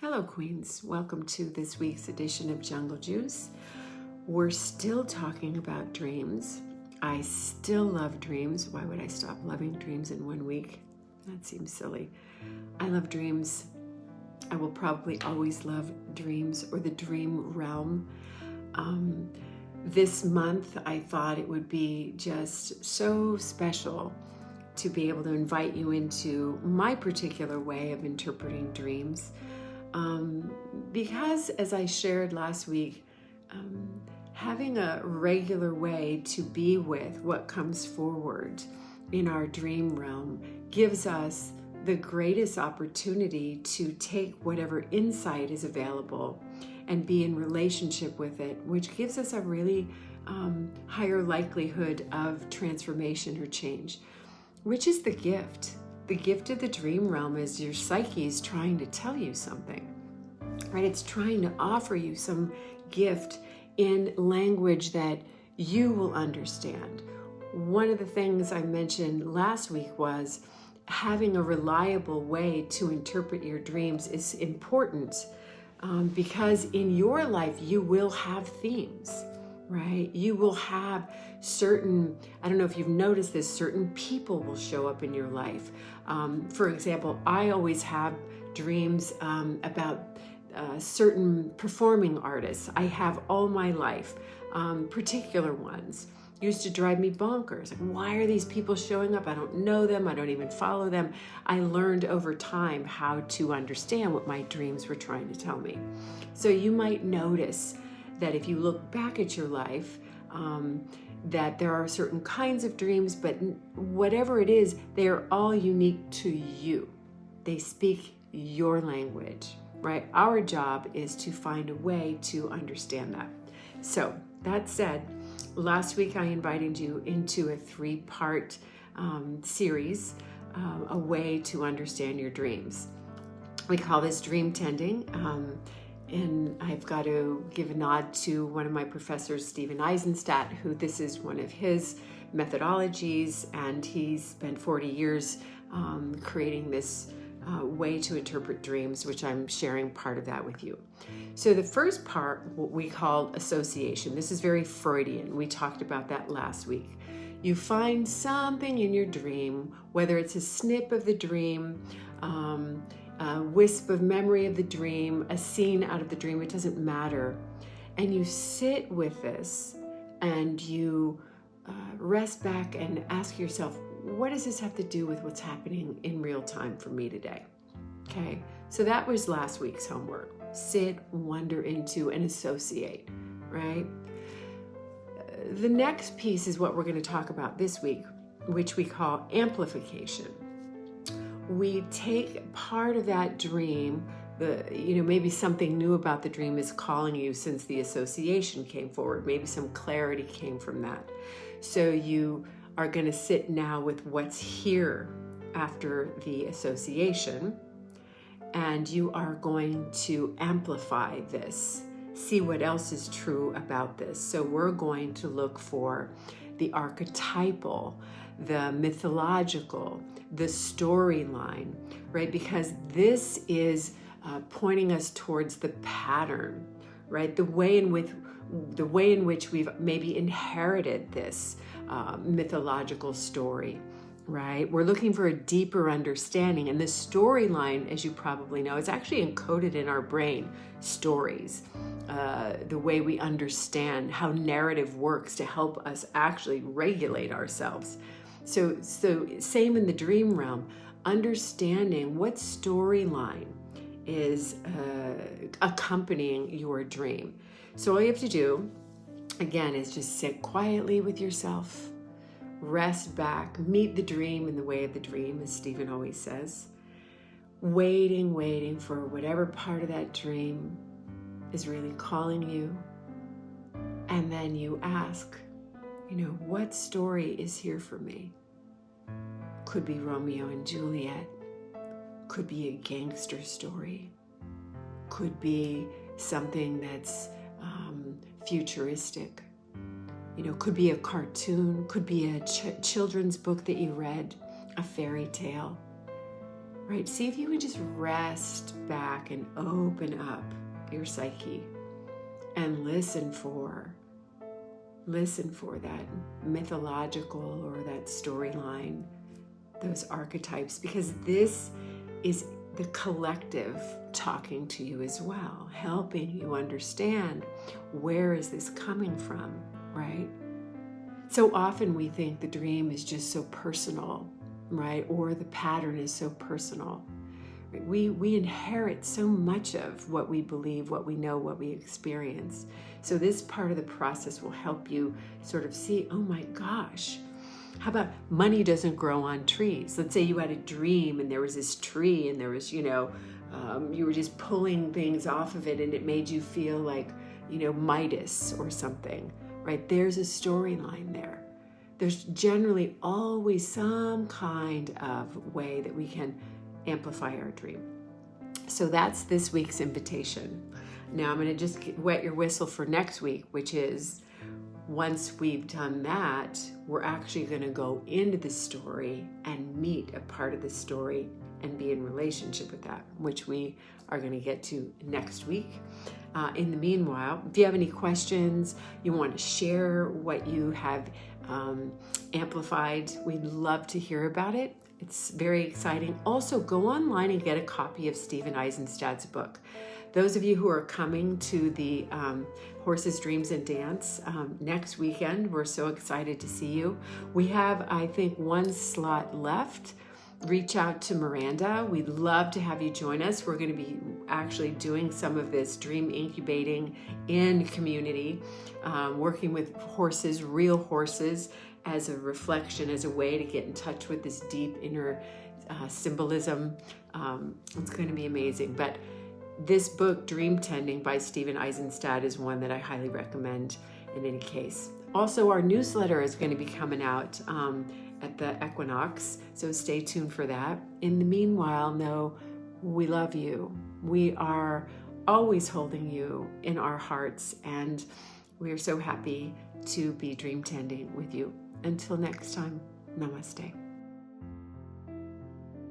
Hello, Queens. Welcome to this week's edition of Jungle Juice. We're still talking about dreams. I still love dreams. Why would I stop loving dreams in 1 week? That seems silly. I love dreams. I will probably always love dreams or the dream realm. This month, I thought it would be just so special to be able to invite you into my particular way of interpreting dreams. Because as I shared last week, having a regular way to be with what comes forward in our dream realm gives us the greatest opportunity to take whatever insight is available and be in relationship with it, which gives us a really higher likelihood of transformation or change, which is the gift. The gift of the dream realm is your psyche is trying to tell you something, right? It's trying to offer you some gift in language that you will understand. One of the things I mentioned last week was having a reliable way to interpret your dreams is important because in your life you will have themes, right? You will have certain, I don't know if you've noticed this, certain people will show up in your life. For example, I always have dreams about certain performing artists. I have all my life, particular ones. Used to drive me bonkers. Like, why are these people showing up? I don't know them. I don't even follow them. I learned over time how to understand what my dreams were trying to tell me. So you might notice that if you look back at your life, that there are certain kinds of dreams, but whatever it is, they are all unique to you. They speak your language, right? Our job is to find a way to understand that. So that said, last week I invited you into a 3-part series, a way to understand your dreams. We call this dream tending. And I've got to give a nod to one of my professors, Stephen Eisenstadt, who this is one of his methodologies, and he's spent 40 years creating this way to interpret dreams, which I'm sharing part of that with you. So the first part, what we call association. This is very Freudian. We talked about that last week. You find something in your dream, whether it's a snip of the dream, a wisp of memory of the dream, a scene out of the dream, it doesn't matter. And you sit with this and you rest back and ask yourself, what does this have to do with what's happening in real time for me today? Okay, so that was last week's homework. Sit, wonder into, and associate, right? The next piece is what we're going to talk about this week, which we call amplification. We take part of that dream, maybe something new about the dream is calling you since the association came forward. Maybe some clarity came from that. So you are going to sit now with what's here after the association, and you are going to amplify this, see what else is true about this. So we're going to look for the archetypal, the mythological, the storyline, right? Because this is pointing us towards the pattern, right? The way in which we've maybe inherited this mythological story, right? We're looking for a deeper understanding, and the storyline, as you probably know, is actually encoded in our brain. Stories, the way we understand how narrative works to help us actually regulate ourselves. So same in the dream realm, understanding what storyline is accompanying your dream. So all you have to do, again, is just sit quietly with yourself, rest back, meet the dream in the way of the dream, as Stephen always says, waiting for whatever part of that dream is really calling you. And then you ask, what story is here for me? Could be Romeo and Juliet, could be a gangster story, could be something that's futuristic, could be a cartoon, could be a children's book that you read, a fairy tale. right? See if you can just rest back and open up your psyche and listen for that mythological or that storyline, those archetypes, because this is the collective talking to you as well, helping you understand where is this coming from, right? So often we think the dream is just so personal, right? Or the pattern is so personal. We inherit so much of what we believe, what we know, what we experience. So this part of the process will help you sort of see, oh my gosh, how about money doesn't grow on trees? Let's say you had a dream and there was this tree and there was, you were just pulling things off of it and it made you feel like, Midas or something, right? There's a storyline there. There's generally always some kind of way that we can amplify our dream. So that's this week's invitation. Now I'm going to just wet your whistle for next week, which is once we've done that, we're actually going to go into the story and meet a part of the story and be in relationship with that, which we are going to get to next week. In the meanwhile, if you have any questions, you want to share what you have amplified, we'd love to hear about it. It's very exciting. Also, go online and get a copy of Stephen Eisenstadt's book. Those of you who are coming to the Horses, Dreams, and Dance next weekend, we're so excited to see you. We have, I think, one slot left. Reach out to Miranda. We'd love to have you join us. We're going to be actually doing some of this dream incubating in community, working with horses, real horses, as a reflection, as a way to get in touch with this deep inner symbolism. It's going to be amazing. But this book, Dream Tending by Stephen Eisenstadt, is one that I highly recommend in any case. Also, our newsletter is going to be coming out at the equinox, so stay tuned for that. In the meanwhile, know we love you. We are always holding you in our hearts, and we are so happy to be dream tending with you. Until next time, namaste.